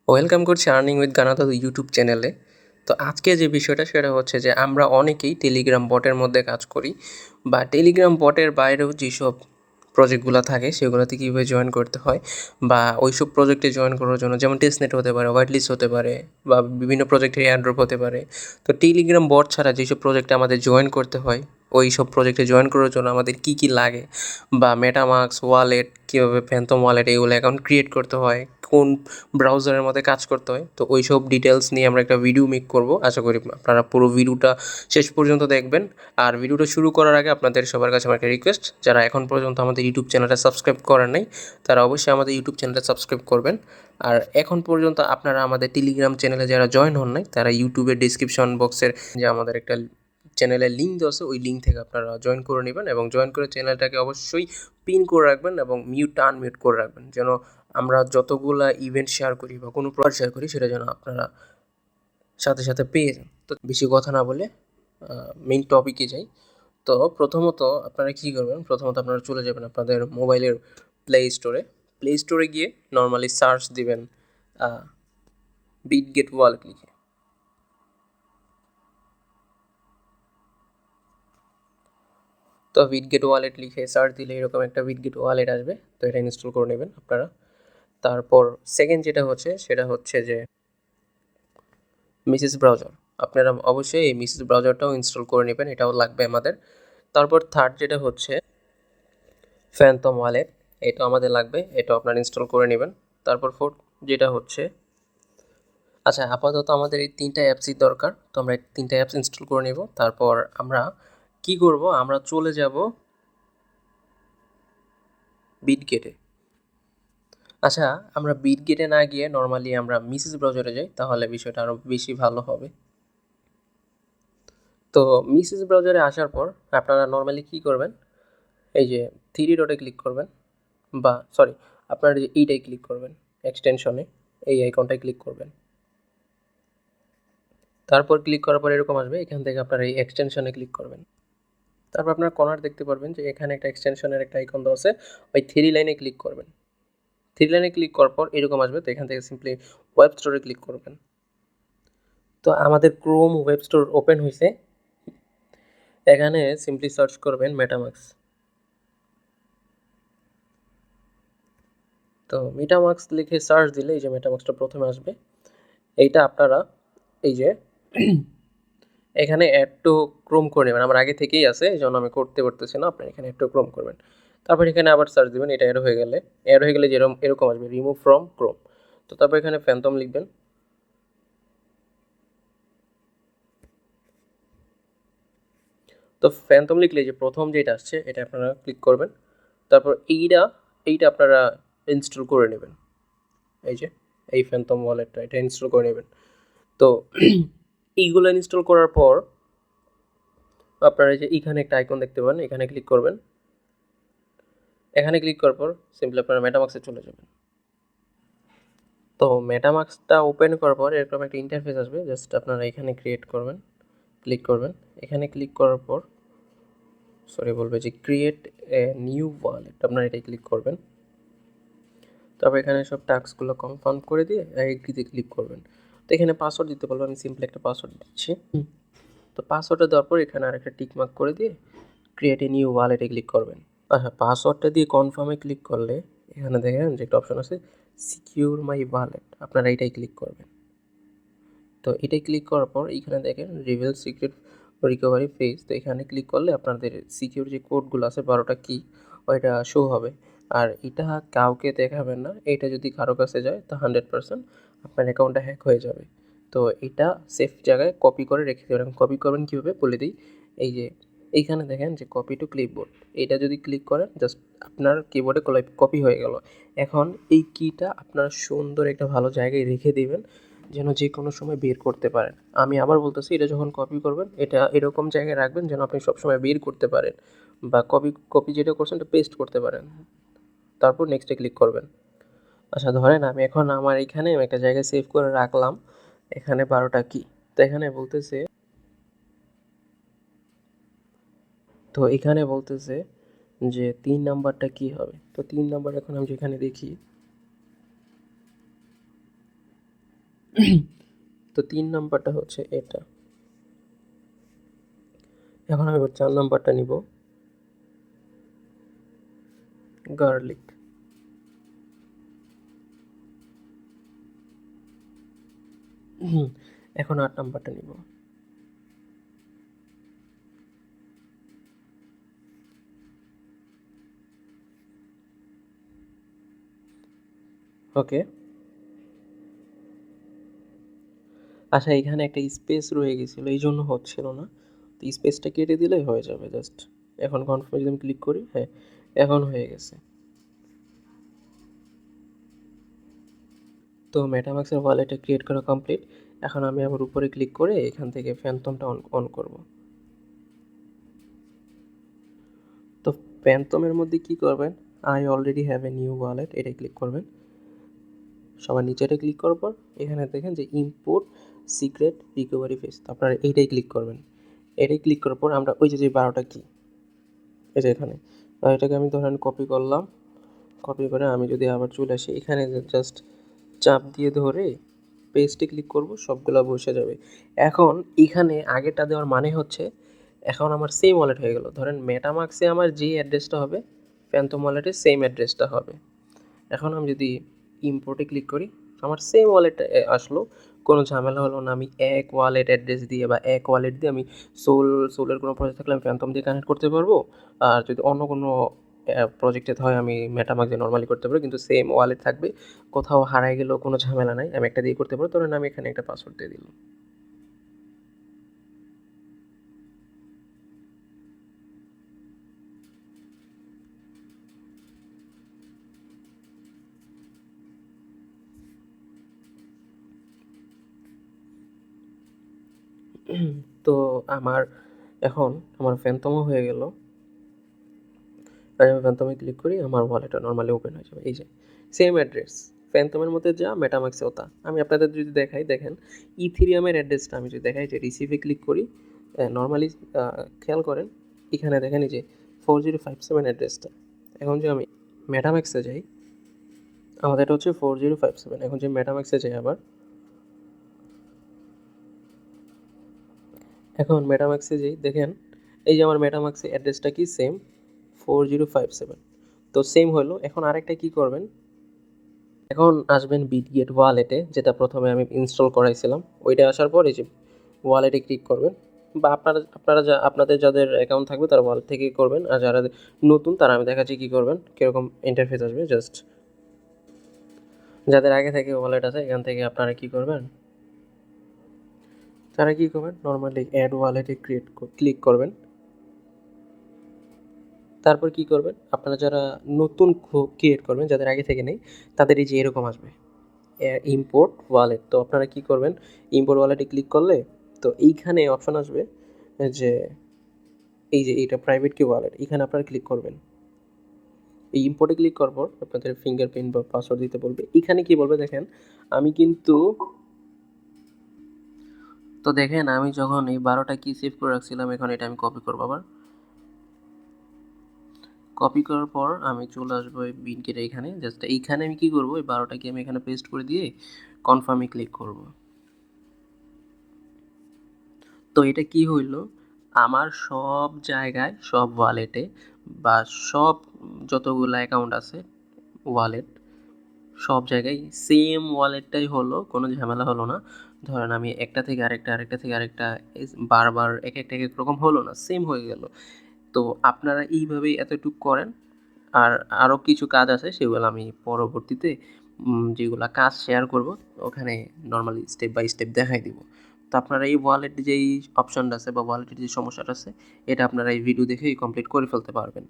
Welcome করছি earning with গানাতো YouTube চ্যানেলে। তো আজকে যে বিষয়টা সেটা হচ্ছে যে আমরা অনেকেই টেলিগ্রাম বটের মধ্যে কাজ করি বা টেলিগ্রাম বটের বাইরেও যেসব প্রজেক্টগুলো থাকে সেগুলোতে কীভাবে জয়েন করতে হয় বা ওইসব প্রজেক্টে জয়েন করার জন্য যেমন টেস্টনেট হতে পারে, হোয়াইট লিস্ট হতে পারে বা বিভিন্ন প্রজেক্টের এয়ারড্রপ হতে পারে। তো টেলিগ্রাম বট ছাড়া যেসব প্রজেক্টে আমাদের জয়েন করতে হয় ওই সব প্রজেক্টে জয়েন করার জন্য আমাদের কী কী লাগে বা মেটামাস্ক ওয়ালেট কীভাবে ফ্যান্টম ওয়ালেট এগুলো অ্যাকাউন্ট ক্রিয়েট করতে হয়, কোন ব্রাউজারের মধ্যে কাজ করতে হয়, তো ওই সব ডিটেলস নিয়ে আমরা একটা ভিডিও মেক করব। আশা করি আপনারা পুরো ভিডিওটা শেষ পর্যন্ত দেখবেন। আর ভিডিওটা শুরু করার আগে আপনাদের সবার কাছে আমার একটা রিকোয়েস্ট, যারা এখন পর্যন্ত আমাদের ইউটিউব চ্যানেলটা সাবস্ক্রাইব করেন নাই তারা অবশ্যই আমাদের ইউটিউব চ্যানেলটা সাবস্ক্রাইব করবেন। আর এখন পর্যন্ত আপনারা আমাদের টেলিগ্রাম চ্যানেলে যারা জয়েন হন নাই তারা ইউটিউবের ডিসক্রিপশন বক্সের যে আমাদের একটা চ্যানেলের লিঙ্ক দেওয়া আছে ওই লিঙ্ক থেকে আপনারা জয়েন করে নেবেন এবং জয়েন করে চ্যানেলটাকে অবশ্যই পিন করে রাখবেন এবং মিউটটা আনমিউট করে রাখবেন, যেন আমরা যতগুলা ইভেন্ট শেয়ার করি বা কোনো প্রোডাক্ট শেয়ার করি সেটা যেন আপনারা সাথে সাথে পেয়ে যান। তো বেশি কথা না বলে মেইন টপিকে যাই। তো প্রথমত আপনারা কী করবেন, প্রথমত আপনারা চলে যাবেন আপনাদের মোবাইলের প্লে স্টোরে গিয়ে নর্মালি সার্চ দিবেন বিটগেট ওয়ালেট লিখে। তো বিটগেট ওয়ালেট লিখে সার্চ দিলে এরকম একটা বিটগেট ওয়ালেট আসবে, তো এটা ইনস্টল করে নেবেন আপনারা। তারপর সেকেন্ড যেটা হচ্ছে সেটা হচ্ছে যে মিসেস ব্রাউজার, আপনারা অবশ্যই এই মিসেস ব্রাউজারটাও ইনস্টল করে নেবেন, এটাও লাগবে আমাদের। তারপর থার্ড যেটা হচ্ছে ফ্যান্টম ওয়ালেট, এটা আমাদের লাগবে, এটাও আপনারা ইনস্টল করে নেবেন। তারপর ফোর্থ যেটা হচ্ছে, আচ্ছা আপাতত আমাদের এই তিনটা অ্যাপসই দরকার, তো আমরা এই তিনটা অ্যাপস ইনস্টল করে নেব। তারপর আমরা কি করব, আমরা চলে যাব বিটগেটে। আচ্ছা, আমরা বিটগেটে না গিয়ে নর্মালি আমরা মিসেস ব্রাউজারে যাই, তাহলে বিষয়টা আরও বেশি ভালো হবে। তো মিসেস ব্রাউজারে আসার পর আপনারা নর্মালি কী করবেন, এই যে থ্রি ডটে ক্লিক করবেন, বা সরি আপনারা যে এইটাই ক্লিক করবেন এক্সটেনশনে, এই আইকনটায় ক্লিক করবেন। তারপর ক্লিক করার পর এরকম আসবে, এখান থেকে আপনারা এই এক্সটেনশনে ক্লিক করবেন। তারপর আপনারা কর্নার দেখতে পারবেন যে এখানে একটা এক্সটেনশনের একটা আইকন দেওয়া আছে, ওই থ্রি লাইনে ক্লিক করবেন। থ্রি লাইনে ক্লিক করার পর এরকম আসবে, তো এখান থেকে সিম্পলি ওয়েব স্টোরে ক্লিক করবেন। তো আমাদের ক্রোম ওয়েব স্টোর ওপেন হয়েছে, এখানে সিম্পলি সার্চ করবেন মেটামাস্ক। তো মেটামাস্ক লিখে সার্চ দিলে এই যে মেটামাস্কটা প্রথমে আসবে, এইটা আপনারা এই যে এখানে অ্যাড টু ক্রোম করে নেবেন, আমার আগে থেকেই আছে এই জন্য আমি করতে পারতেছি না, আপনারা এখানে অ্যাড টু ক্রোম করবেন। তারপর এখানে আবার সার্চ দেবেন, এটা অ্যাড হয়ে গেলে যেরকম এরকম আসবে রিমুভ ফ্রম ক্রোম। তো তারপর এখানে ফ্যান্টম লিখবেন। তো ফ্যান্টম লিখলে যে প্রথম যেটা আসছে এটা আপনারা ক্লিক করবেন। তারপর এইটা আপনারা ইনস্টল করে নেবেন, এই যে এই ফ্যান্টম ওয়ালেটটা এটা ইনস্টল করে নেবেন। তো এইগুলো ইনস্টল করার পর আপনারা যে এখানে একটা আইকন দেখতে পাবেন, এখানে ক্লিক করবেন। এখানে ক্লিক করার পর সিম্পলি আপনারা মেটামাস্কে চলে যাবেন। তো মেটামাস্কটা ওপেন করার পর এরকম একটা ইন্টারফেস আসবে, জাস্ট আপনারা এখানে ক্রিয়েট করবেন, ক্লিক করবেন। এখানে ক্লিক করার পর বলবে যে ক্রিয়েট এ নিউ ওয়ালেট, আপনারা এটাই ক্লিক করবেন। তারপর এখানে সব টাস্কগুলো কনফার্ম করে দিয়ে এগ্রিতে ক্লিক করবেন। তো এখানে পাসওয়ার্ড দিতে বলবো, আমি সিম্পলি একটা পাসওয়ার্ড দিচ্ছি। তো পাসওয়ার্ডটা দেওয়ার পর এখানে আরেকটা টিক মার্ক করে দিয়ে ক্রিয়েট এ নিউ ওয়ালেটে ক্লিক করবেন। আচ্ছা, পাসওয়ার্ডটা দিয়ে কনফার্মে ক্লিক করলে এখানে দেখেন যে একটা অপশন আছে সিকিউর মাই ওয়ালেট, আপনারা এইটাই ক্লিক করবেন। তো এটাই ক্লিক করার পর এখানে দেখেন রিভিল সিক্রেট রিকভারি পেজ, তো এখানে ক্লিক করলে আপনাদের সিকিউর যে কোডগুলো আছে 12টা কি ওইটা শো হবে। আর এটা কাউকে দেখাবেন না, এটা যদি কারো কাছে যায় তো 100% আপনার অ্যাকাউন্টটা হ্যাক হয়ে যাবে। তো এটা সেফ জায়গায় কপি করে রেখে দেবেন। কপি করবেন কীভাবে বলে দিই, এই যে এইখানে দেখেন যে কপি টু ক্লিপবোর্ড, এটা যদি ক্লিক করেন জাস্ট আপনার কিবোর্ডে কপি হয়ে গেল। এখন এই কিটা আপনার সুন্দর একটা ভালো জায়গায় রেখে দিবেন যেন যে কোনো সময় বের করতে পারেন। আমি আবার বলতেছি, এটা যখন কপি করবেন এটা এরকম জায়গায় রাখবেন যেন আপনি সবসময় বের করতে পারেন, বা কপি যেটা করছেন এটা পেস্ট করতে পারেন। তারপর নেক্সটে ক্লিক করবেন। আচ্ছা ধরেন আমি এখন আমার এখানে একটা জায়গায় সেভ করে রাখলাম, এখানে 12টা কি, তো এখানে বলতেছে, তো এখানে বলতেছে যে 3 নাম্বারটা কি হবে। তো 3 নাম্বার এখন আমি যেখানে দেখি, তো 3 নাম্বারটা হচ্ছে এটা। এখন আমি 4 নাম্বারটা নিব, গার্লিক। এখন 8 নাম্বারটা নিব। ওকে। আচ্ছা, এখানে একটা স্পেস রয়ে গেছিলো, এই জন্য হচ্ছিল না। তো স্পেসটা কেটে দিলেই হয়ে যাবে জাস্ট। এখন কনফার্ম যদি আমি ক্লিক করি, হ্যাঁ, এখন হয়ে গেছে। তো মেটামাক্সের ওয়ালেটটা ক্রিয়েট করা কমপ্লিট। এখন আমি আবার উপরে ক্লিক করে এখান থেকে ফ্যান্টমটা অন করব। তো ফ্যান্টমের মধ্যে কি করবেন, I already have a new wallet, এটাই ক্লিক করবেন। সবার নিচে এটা ক্লিক করার পর এখানে দেখেন যে ইম্পোর্ট সিক্রেট রিকভারি ফেস, তো আপনারা এইটাই ক্লিক করবেন। এটাই ক্লিক করার পর আমরা ওই যে 12টা কি, এই যে এখানে, এটাকে আমি ধরেন কপি করলাম। কপি করে আমি যদি আবার চলে আসি এখানে, জাস্ট চাপ দিয়ে ধরে পেস্টে ক্লিক করব, সবগুলো বসে যাবে। এখন এখানে আগেরটা দেওয়ার মানে হচ্ছে এখন আমার সেম ওয়ালেট হয়ে গেল। ধরেন মেটামাক্সে আমার যে অ্যাড্রেসটা হবে, ফ্যান্টম ওয়ালেটে সেম অ্যাড্রেসটা হবে। এখন আমি যদি ইম্পোর্টে ক্লিক করি, আমার সেম ওয়ালেট আসলো, কোনো ঝামেলা হলো না। আমি এক ওয়ালেট অ্যাড্রেস দিয়ে বা এক ওয়ালেট দিয়ে আমি সোলের কোনো প্রজেক্ট থাকলে আমি ফ্যান্টম দিয়ে কানেক্ট করতে পারবো। আর যদি অন্য কোনো প্রজেক্টে হয় আমি মেটামাক্স দিয়ে নর্মালি করতে পারবো, কিন্তু সেম ওয়ালেট থাকবে। কোথাও হারায় গেলেও কোনো ঝামেলা নাই, আমি একটা দিয়ে করতে পারবো। ধরেন আমি এখানে একটা পাসওয়ার্ড দিয়ে দিলাম। তো আমার এখন আমার ফ্যান্টমও হয়ে গেল। আমি ফ্যান্টমে ক্লিক করি, আমার ওয়ালেটটা নর্মালি ওপেন হয়ে যাবে। এই যে সেম অ্যাড্রেস, ফ্যান্টমের মধ্যে যা মেটামাক্সেও তা। আমি আপনাদের যদি দেখাই, দেখেন ইথিরিয়ামের অ্যাড্রেসটা আমি যদি দেখাই, যে রিসিভে ক্লিক করি, নর্মালি খেয়াল করেন এখানে দেখেন এই যে 4057 অ্যাড্রেসটা। এখন যে আমি মেটামাক্সে যাই, আমাদের এটা হচ্ছে 4057। এখন যে মেটামাক্সে যাই আবার, এখন মেটামাক্সে যাই, দেখেন এই যে আমার মেটামাক্সে অ্যাড্রেসটা কি সেম 4057। তো সেম হলো। এখন আরেকটা কি করবেন, এখন আসবেন বিটগেট ওয়ালেটে, যেটা প্রথমে আমি ইনস্টল করাইছিলাম। ওইটা আসার পর এই যে ওয়ালেটে ক্লিক করবেন, বা আপনারা আপনাদের যাদের অ্যাকাউন্ট থাকবে তারা ওয়ালেট থেকেই করবেন, আর যারা নতুন তারা আমি দেখাচ্ছি কী করবেন, কীরকম ইন্টারফেস আসবে। জাস্ট যাদের আগে থেকে ওয়ালেট আছে এখান থেকে আপনারা কী করবেন, তারা কী করবেন, নর্মালি অ্যাড ওয়ালেটে ক্লিক করবেন। তারপর কী করবেন, আপনারা যারা নতুন ক্রিয়েট করবেন, যাদের আগে থেকে নেই, তাদের এই যে এরকম আসবে ইম্পোর্ট ওয়ালেট। তো আপনারা কী করবেন, ইম্পোর্ট ওয়ালেটে ক্লিক করলে তো এইখানে অপশন আসবে যে এই যে এইটা প্রাইভেট কি ওয়ালেট, এখানে আপনারা ক্লিক করবেন। এই ইম্পোর্টে ক্লিক করার পর আপনাদের ফিঙ্গারপ্রিন্ট বা পাসওয়ার্ড দিতে বলবে। এখানে কি বলবে দেখেন, আমি কিন্তু, তো দেখেন আমি যখন এই 12টা কি সেভ করে রাখছিলাম, এখন এটা আমি কপি করবো। আবার কপি করার পর আমি চলে আসবো এই বিনকের এইখানে। জাস্ট এইখানে আমি কি করবো, এই 12টা কি আমি এখানে পেস্ট করে দিয়ে কনফার্মে ক্লিক করব। তো এটা কি হইলো, আমার সব জায়গায়, সব ওয়ালেটে বা সব যতগুলো অ্যাকাউন্ট আছে ওয়ালেট, সব জায়গায় সেম ওয়ালেটটাই হলো, কোনো ঝামেলা হলো না। ধরেন আমি একটা থেকে আরেকটা, আরেকটা থেকে আরেকটা, বারবার এক একটা এক এক রকম হলো না, সেম হয়ে গেল। তো আপনারা এইভাবেই এতটুকু করেন। আর আরও কিছু কাজ আছে, সেগুলো আমি পরবর্তীতে যেগুলো কাজ শেয়ার করব ওখানে নর্মালি স্টেপ বাই স্টেপ দেখাই দিব। তো আপনারা এই ওয়ালেট যেই অপশনটা আছে বা ওয়ালেটের যে সমস্যাটা আছে, এটা আপনারা এই ভিডিও দেখেই কমপ্লিট করে ফেলতে পারবেন।